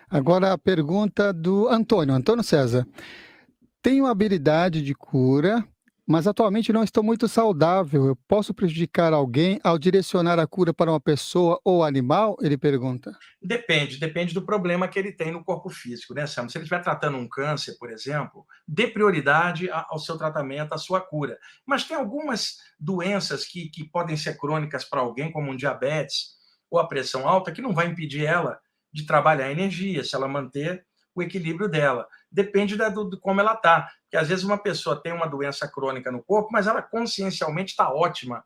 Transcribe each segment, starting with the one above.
Agora a pergunta do Antônio, Antônio César. Tenho habilidade de cura, mas atualmente não estou muito saudável. Eu posso prejudicar alguém ao direcionar a cura para uma pessoa ou animal? Ele pergunta. Depende do problema que ele tem no corpo físico, né, Sam? Se ele estiver tratando um câncer, por exemplo, dê prioridade ao seu tratamento, à sua cura. Mas tem algumas doenças que podem ser crônicas para alguém, como um diabetes ou a pressão alta, que não vai impedir ela de trabalhar a energia, se ela manter o equilíbrio dela. Depende de como ela está. Porque às vezes uma pessoa tem uma doença crônica no corpo, mas ela consciencialmente está ótima.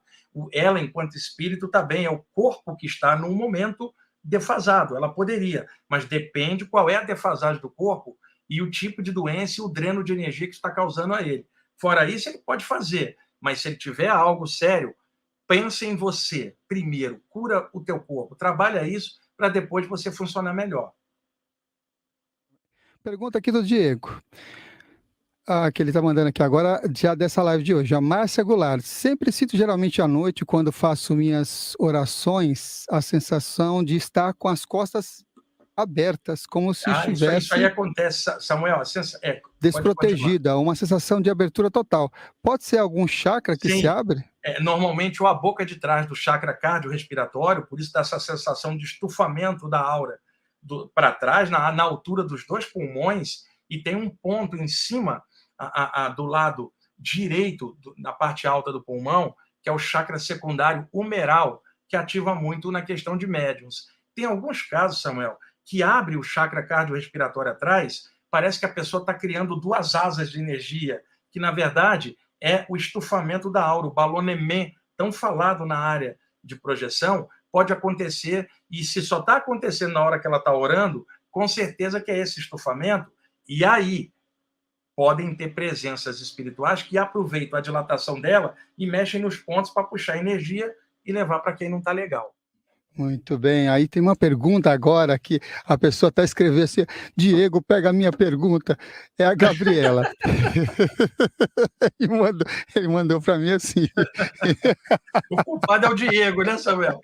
Ela, enquanto espírito, está bem. É o corpo que está num momento defasado. Ela poderia, mas depende qual é a defasagem do corpo e o tipo de doença e o dreno de energia que está causando a ele. Fora isso, ele pode fazer, mas se ele tiver algo sério, pense em você primeiro, cura o teu corpo, trabalha isso para depois você funcionar melhor. Pergunta aqui do Diego. Que ele está mandando aqui agora, já dessa live de hoje. A Márcia Goulart. Sempre sinto geralmente à noite, quando faço minhas orações, a sensação de estar com as costas abertas, como se Isso aí estivesse acontece, Samuel. Pode falar. desprotegida, uma sensação de abertura total. Pode ser algum chakra que se Sim, abre? normalmente a boca de trás do chakra cardiorrespiratório, por isso dá essa sensação de estufamento da aura para trás, na altura dos dois pulmões, e tem um ponto em cima, do lado direito, na parte alta do pulmão, que é o chakra secundário humeral, que ativa muito na questão de médiums. Tem alguns casos, Samuel, que abre o chakra cardiorrespiratório atrás, parece que a pessoa está criando duas asas de energia, que na verdade é o estufamento da aura, o ballonnement, tão falado na área de projeção, pode acontecer, e se só está acontecendo na hora que ela está orando, com certeza que é esse estufamento, e aí podem ter presenças espirituais que aproveitam a dilatação dela e mexem nos pontos para puxar energia e levar para quem não está legal. Muito bem. Aí tem uma pergunta agora que a pessoa está escrevendo assim: Diego, pega a minha pergunta. É a Gabriela. Ele mandou para mim assim. O culpado é o Diego, né, Samuel?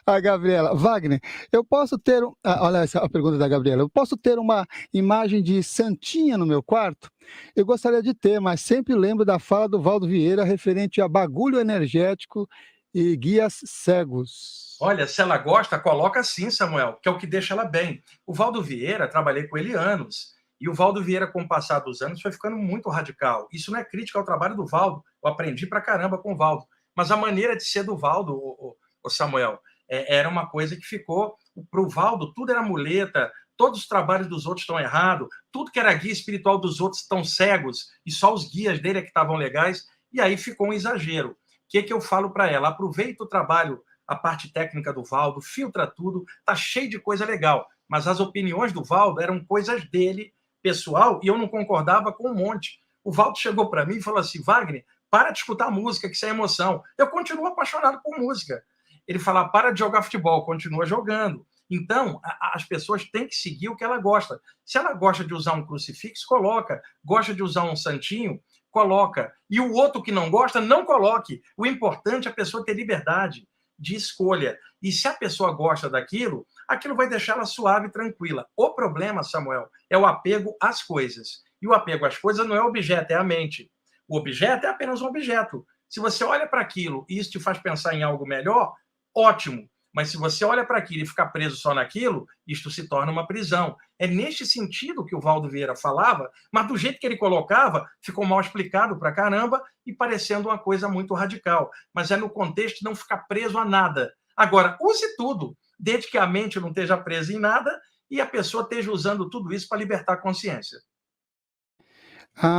A Gabriela, Wagner, eu posso ter. Olha essa a pergunta da Gabriela. Eu posso ter uma imagem de Santinha no meu quarto? Eu gostaria de ter, mas sempre lembro da fala do Valdo Vieira referente a bagulho energético e guias cegos. Olha, se ela gosta, coloca sim, Samuel, que é o que deixa ela bem. O Valdo Vieira, trabalhei com ele anos, e o Valdo Vieira, com o passar dos anos, foi ficando muito radical. Isso não é crítica ao trabalho do Valdo, eu aprendi pra caramba com o Valdo, mas a maneira de ser do Valdo, o Samuel, era uma coisa que ficou, pro Valdo, tudo era muleta, todos os trabalhos dos outros estão errados, tudo que era guia espiritual dos outros estão cegos, e só os guias dele é que estavam legais, e aí ficou um exagero. O que eu falo para ela? Aproveita o trabalho, a parte técnica do Valdo, filtra tudo, tá cheio de coisa legal. Mas as opiniões do Valdo eram coisas dele, pessoal, e eu não concordava com um monte. O Valdo chegou para mim e falou assim: Wagner, para de escutar música, que isso é emoção. Eu continuo apaixonado por música. Ele fala: para de jogar futebol, continua jogando. Então, as pessoas têm que seguir o que ela gosta. Se ela gosta de usar um crucifixo, coloca. Gosta de usar um santinho, coloca. E o outro que não gosta, não coloque. O importante é a pessoa ter liberdade de escolha. E se a pessoa gosta daquilo, aquilo vai deixá-la suave e tranquila. O problema, Samuel, é o apego às coisas. E o apego às coisas não é o objeto, é a mente. O objeto é apenas um objeto. Se você olha para aquilo e isso te faz pensar em algo melhor, ótimo. Mas se você olha para aquilo e ficar preso só naquilo, isto se torna uma prisão. É neste sentido que o Valdo Vieira falava, mas do jeito que ele colocava, ficou mal explicado para caramba e parecendo uma coisa muito radical. Mas é no contexto de não ficar preso a nada. Agora, use tudo, desde que a mente não esteja presa em nada e a pessoa esteja usando tudo isso para libertar a consciência.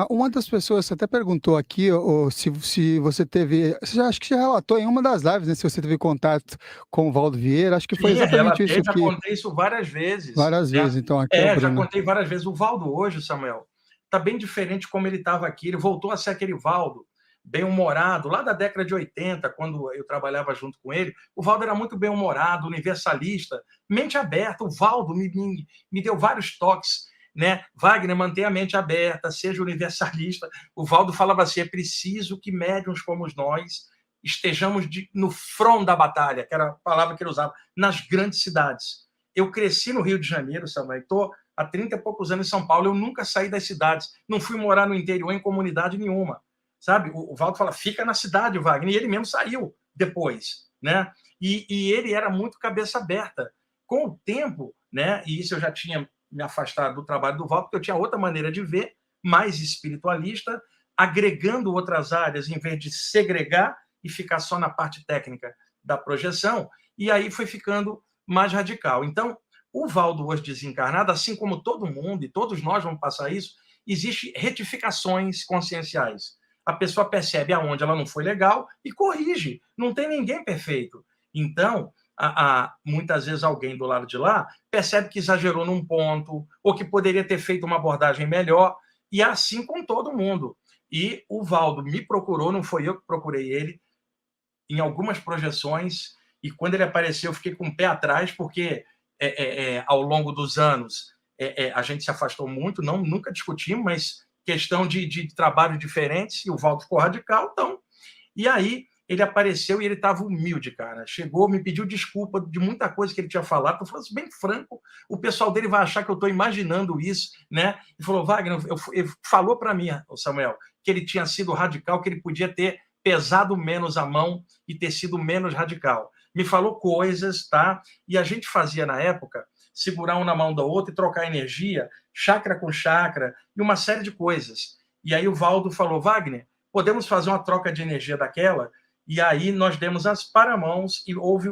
Uma das pessoas até perguntou aqui, se você teve. Acho que já relatou em uma das lives, né? Se você teve contato com o Valdo Vieira. Acho que foi Sim, exatamente relatei, isso já que. contei isso várias vezes. Várias Né? vezes. Então, aqui é o Já Bruno. contei várias vezes. O Valdo hoje, Samuel, está bem diferente como ele estava aqui. Ele voltou a ser aquele Valdo bem-humorado, lá da década de 80, quando eu trabalhava junto com ele. O Valdo era muito bem-humorado, universalista, mente aberta. O Valdo me deu vários toques, né? Wagner, mantenha a mente aberta, seja universalista. O Valdo falava assim: é preciso que médiuns como nós estejamos no front da batalha, que era a palavra que ele usava, nas grandes cidades. Eu cresci no Rio de Janeiro, Samuel, estou há 30 e poucos anos em São Paulo, eu nunca saí das cidades, não fui morar no interior em comunidade nenhuma, sabe? O Valdo fala, fica na cidade, Wagner, e ele mesmo saiu depois, né? E ele era muito cabeça aberta. Com o tempo, né? E isso eu já tinha me afastado do trabalho do Valdo, porque eu tinha outra maneira de ver, mais espiritualista, agregando outras áreas, em vez de segregar e ficar só na parte técnica da projeção, e aí foi ficando mais radical. Então, o Valdo hoje desencarnado, assim como todo mundo, e todos nós vamos passar isso, existem retificações conscienciais. A pessoa percebe aonde ela não foi legal e corrige. Não tem ninguém perfeito. Então, muitas vezes alguém do lado de lá percebe que exagerou num ponto, ou que poderia ter feito uma abordagem melhor, e é assim com todo mundo. E o Valdo me procurou, não foi eu que procurei ele, em algumas projeções, e quando ele apareceu eu fiquei com o pé atrás, porque ao longo dos anos a gente se afastou muito, nunca discutimos, mas questão de trabalho diferentes, e o Valdo ficou radical, então, e aí ele apareceu e ele estava humilde, cara. Chegou, me pediu desculpa de muita coisa que ele tinha falado. Estou falando bem franco, o pessoal dele vai achar que eu estou imaginando isso, né? E falou, Wagner, ele falou para mim, o Samuel, que ele tinha sido radical, que ele podia ter pesado menos a mão e ter sido menos radical. Me falou coisas, tá? E a gente fazia, na época, segurar um na mão da outra e trocar energia, chakra com chakra, e uma série de coisas. E aí o Valdo falou, Wagner, podemos fazer uma troca de energia daquela? E aí nós demos as paramãos e houve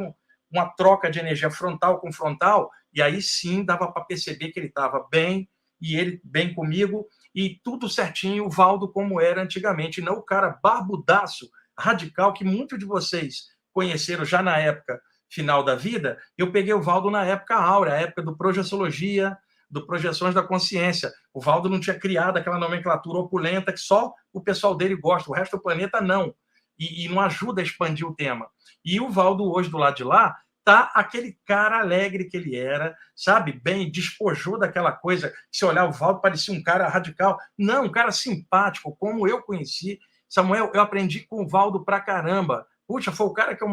uma troca de energia frontal com frontal, e aí sim dava para perceber que ele estava bem, e ele bem comigo, e tudo certinho, o Valdo como era antigamente, não o cara barbudaço, radical, que muitos de vocês conheceram já na época final da vida. Eu peguei o Valdo na época áurea, a época do Projeciologia, do Projeções da Consciência. O Valdo não tinha criado aquela nomenclatura opulenta que só o pessoal dele gosta, o resto do planeta não. E não ajuda a expandir o tema. E o Valdo hoje, do lado de lá, tá aquele cara alegre que ele era, sabe? Bem, despojou daquela coisa, se olhar o Valdo parecia um cara radical. Não, um cara simpático, como eu conheci. Samuel, eu aprendi com o Valdo pra caramba. Puxa, foi o cara que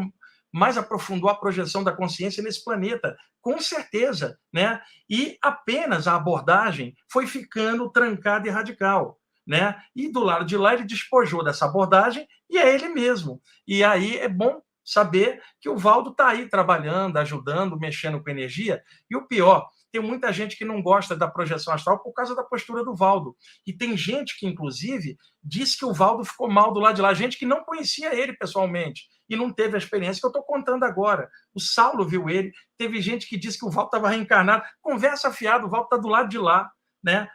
mais aprofundou a projeção da consciência nesse planeta, com certeza, né? E apenas a abordagem foi ficando trancada e radical, né? E do lado de lá ele despojou dessa abordagem e é ele mesmo. E aí é bom saber que o Valdo está aí trabalhando, ajudando, mexendo com energia. E o pior, tem muita gente que não gosta da projeção astral por causa da postura do Valdo. E tem gente que, inclusive, diz que o Valdo ficou mal do lado de lá, gente que não conhecia ele pessoalmente e não teve a experiência que eu estou contando agora. O Saulo viu ele, teve gente que disse que o Valdo estava reencarnado. Conversa fiada, o Valdo está do lado de lá, né?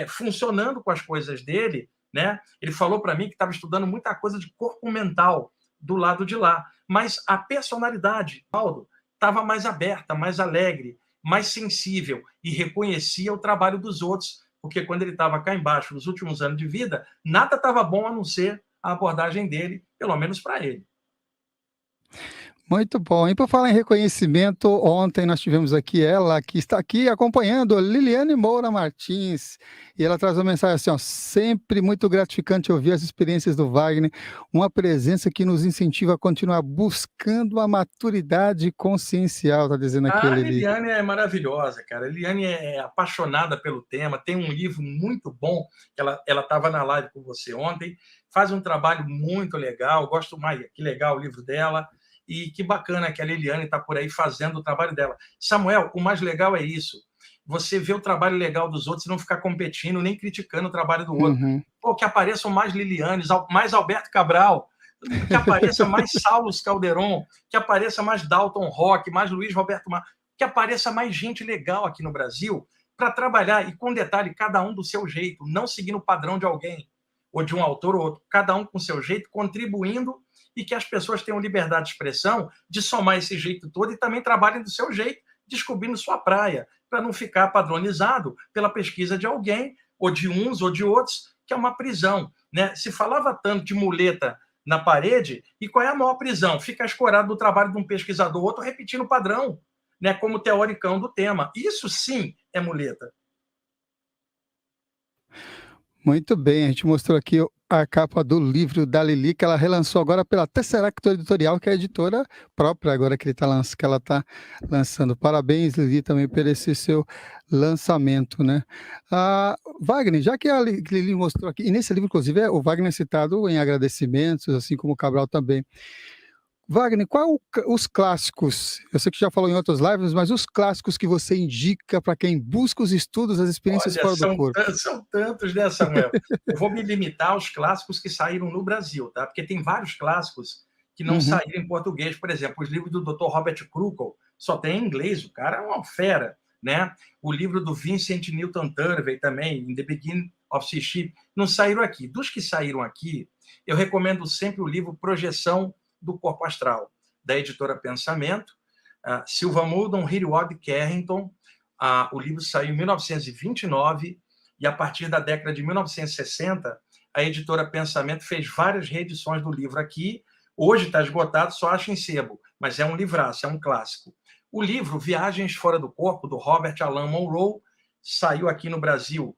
Funcionando com as coisas dele, né? Ele falou para mim que estava estudando muita coisa de corpo mental do lado de lá, mas a personalidade, Paulo, estava mais aberta, mais alegre, mais sensível e reconhecia o trabalho dos outros, porque quando ele estava cá embaixo, nos últimos anos de vida, nada estava bom a não ser a abordagem dele, pelo menos para ele. Muito bom. E por falar em reconhecimento, ontem nós tivemos aqui ela, que está aqui acompanhando, Liliane Moura Martins, e ela traz uma mensagem assim, ó, sempre muito gratificante ouvir as experiências do Wagner, uma presença que nos incentiva a continuar buscando a maturidade consciencial, tá dizendo aqui A a Lili. Liliane é maravilhosa, cara. A Liliane é apaixonada pelo tema, tem um livro muito bom, ela estava na live com você ontem, faz um trabalho muito legal, gosto mais, que legal o livro dela, e que bacana que a Liliane está por aí fazendo o trabalho dela. Samuel, o mais legal é isso, você vê o trabalho legal dos outros e não ficar competindo, nem criticando o trabalho do outro. Uhum. Pô, que apareçam mais Lilianes, mais Alberto Cabral, que apareça mais Saulo Calderon, que apareça mais Dalton Roque, mais Luiz Roberto Mar, que apareça mais gente legal aqui no Brasil para trabalhar, e com detalhe, cada um do seu jeito, não seguindo o padrão de alguém, ou de um autor ou outro, cada um com o seu jeito, contribuindo, e que as pessoas tenham liberdade de expressão, de somar esse jeito todo e também trabalhem do seu jeito, descobrindo sua praia, para não ficar padronizado pela pesquisa de alguém, ou de uns ou de outros, que é uma prisão, né? Se falava tanto de muleta na parede, e qual é a maior prisão? Fica escorado do trabalho de um pesquisador, outro repetindo o padrão, né, como teoricão do tema. Isso sim é muleta. Muito bem, a gente mostrou aqui a capa do livro da Lili, que ela relançou agora pela Tesseract Editorial, que é a editora própria agora que ela está lançando. Parabéns, Lili, também por esse seu lançamento, né? Wagner, já que a Lili mostrou aqui, e nesse livro, inclusive, o Wagner é citado em agradecimentos, assim como o Cabral também. Wagner, os clássicos? Eu sei que já falou em outras lives, mas os clássicos que você indica para quem busca os estudos, as experiências Olha, fora do corpo? são tantos, né, Samuel? Eu vou me limitar aos clássicos que saíram no Brasil, tá? Porque tem vários clássicos que não saíram em português. Por exemplo, os livros do Dr. Robert Krukel só tem em inglês, o cara é uma fera, né? O livro do Vincent Newton Turvey também, In the Beginning of Seaship, não saíram aqui. Dos que saíram aqui, eu recomendo sempre o livro Projeção do Corpo Astral, da editora Pensamento, Silva Muldon, Hiriwald Carrington. O livro saiu em 1929 e, a partir da década de 1960, a editora Pensamento fez várias reedições do livro aqui. Hoje está esgotado, só acha em sebo, mas é um livraço, é um clássico. O livro Viagens Fora do Corpo, do Robert Alan Monroe, saiu aqui no Brasil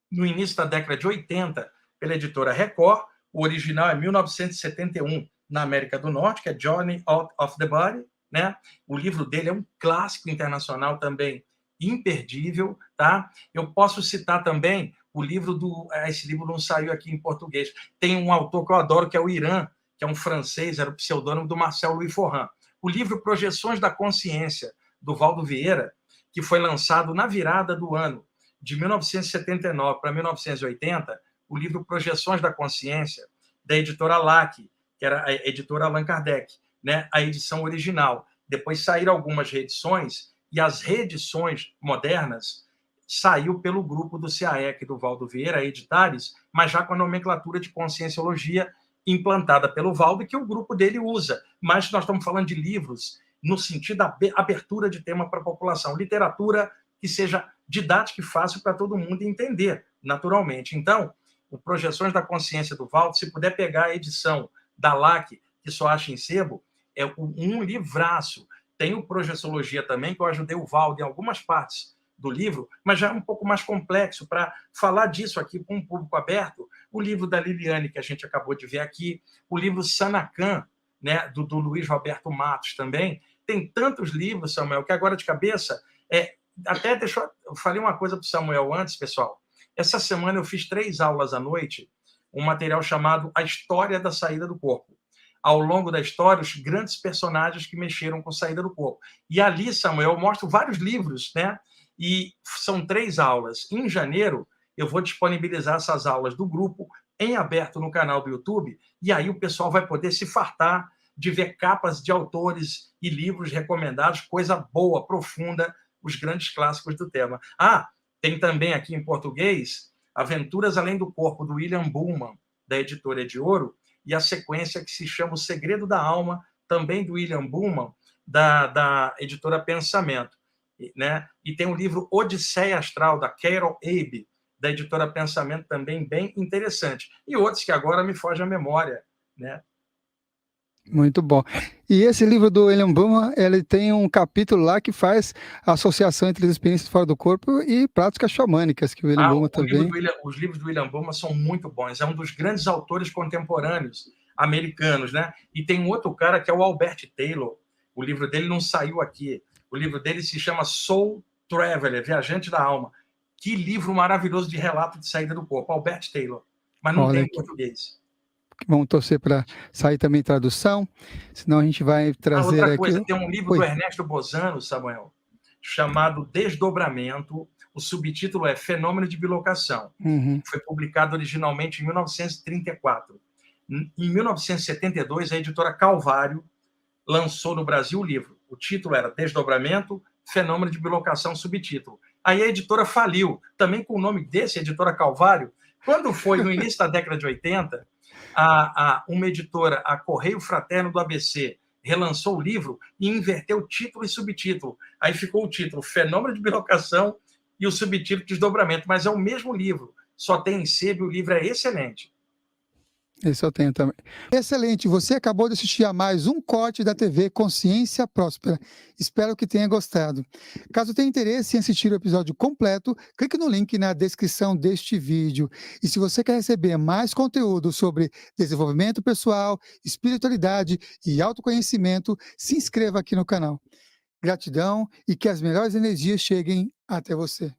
no início da década de 80 pela editora Record. O original é 1971, na América do Norte, que é Journey Out of the Body, né? O livro dele é um clássico internacional também, imperdível, tá? Eu posso citar também o livro esse livro não saiu aqui em português. Tem um autor que eu adoro, que é o Irã, que é um francês, era o pseudônimo do Marcel Louis Forran. O livro Projeções da Consciência, do Valdo Vieira, que foi lançado na virada do ano de 1979 para 1980, o livro Projeções da Consciência, da editora LAC, que era a editora Allan Kardec, né? A edição original. Depois saíram algumas reedições, e as reedições modernas saiu pelo grupo do CAEC, do Valdo Vieira, Editares, mas já com a nomenclatura de Conscienciologia implantada pelo Valdo, que o grupo dele usa. Mas nós estamos falando de livros no sentido da abertura de tema para a população. Literatura que seja didática e fácil para todo mundo entender, naturalmente. Então, o Projeções da Consciência do Valdo, se puder pegar a edição da LAC, que só acha em sebo, é um livraço. Tem o Projeciologia também, que eu ajudei o Valdo em algumas partes do livro, mas já é um pouco mais complexo para falar disso aqui com um público aberto. O livro da Liliane, que a gente acabou de ver aqui, o livro Sanacan, né, do Luiz Roberto Matos também. Tem tantos livros, Samuel, que agora de cabeça... eu falei uma coisa para o Samuel antes, pessoal. Essa semana eu fiz 3 aulas à noite, um material chamado A História da Saída do Corpo. Ao longo da história, os grandes personagens que mexeram com saída do corpo. E ali, Samuel, eu mostro vários livros, né? E são 3 aulas. Em janeiro, eu vou disponibilizar essas aulas do grupo em aberto no canal do YouTube, e aí o pessoal vai poder se fartar de ver capas de autores e livros recomendados, coisa boa, profunda, os grandes clássicos do tema. Tem também aqui em português Aventuras Além do Corpo, do William Buhlmann, da editora de Ouro, e a sequência que se chama O Segredo da Alma, também do William Buhlmann, da editora Pensamento, né? E tem o livro Odisseia Astral, da Carol Abe, da editora Pensamento, também bem interessante. E outros que agora me fogem à memória, né? Muito bom. E esse livro do William Buhlmann, ele tem um capítulo lá que faz a associação entre as experiências fora do corpo e práticas xamânicas, que o William Buhlmann também... Os livros do William Buhlmann são muito bons. É um dos grandes autores contemporâneos americanos, né? E tem um outro cara que é o Albert Taylor. O livro dele não saiu aqui. O livro dele se chama Soul Traveler, Viajante da Alma. Que livro maravilhoso de relato de saída do corpo. Albert Taylor. Mas não tem em português. Vamos torcer para sair também tradução, senão a gente vai trazer outra coisa, aqui... Tem um livro do Ernesto Bozano, Samuel, chamado Desdobramento. O subtítulo é Fenômeno de Bilocação. Foi publicado originalmente em 1934. Em 1972, a editora Calvário lançou no Brasil o livro. O título era Desdobramento, Fenômeno de Bilocação, subtítulo. Aí a editora faliu, também com o nome desse, editora Calvário. Quando foi no início da década de 80, uma editora, a Correio Fraterno do ABC, relançou o livro e inverteu título e subtítulo. Aí ficou o título Fenômeno de Bilocação e o subtítulo Desdobramento, mas é o mesmo livro, só tem em sebo e o livro é excelente. Esse eu tenho também. Excelente, você acabou de assistir a mais um corte da TV Consciência Próspera. Espero que tenha gostado. Caso tenha interesse em assistir o episódio completo, clique no link na descrição deste vídeo. E se você quer receber mais conteúdo sobre desenvolvimento pessoal, espiritualidade e autoconhecimento, se inscreva aqui no canal. Gratidão e que as melhores energias cheguem até você.